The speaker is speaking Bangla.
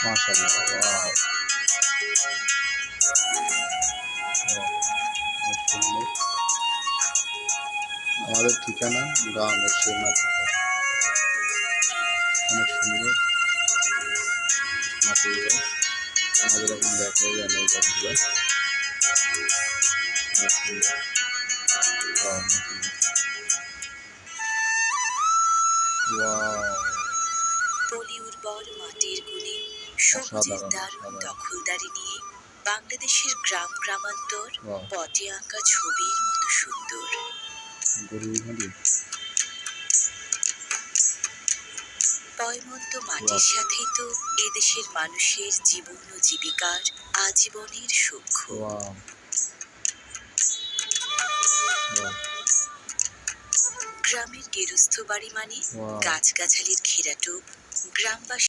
মাশাআল্লাহ, ওয়াও! অনেক সুন্দর। আমাদের ঠিকানা গ্রামের সেই মাটির ঘর। অনেক সুন্দর মাটির ঘর। আমাদের এখন দেখাই যায় না এই ঘরগুলো। অনেক সুন্দর। ওয়াও! ওয়াও! পলি উর্বর মাটির কোলে সবুজের অসাধারণ, দারুণ অসাধারণ। দখলদারি নিয়ে বাংলাদেশের গ্রাম গ্রামান্তর ওয়াও! পটে আঁকা ছবির মতো সুন্দর। গরুর গাড়ি। পয়মন্ত মাটির ওয়াও! সাথেই তো এদেশের মানুষের জীবন ও জীবিকার আজীবনের সূক্ষ্ম। ওয়াও! ওয়াও! গ্রামের গেরস্থ বাড়ি মানে ওয়াও! গাছগাছালির ঘেরাটোপ, গ্রামবাসী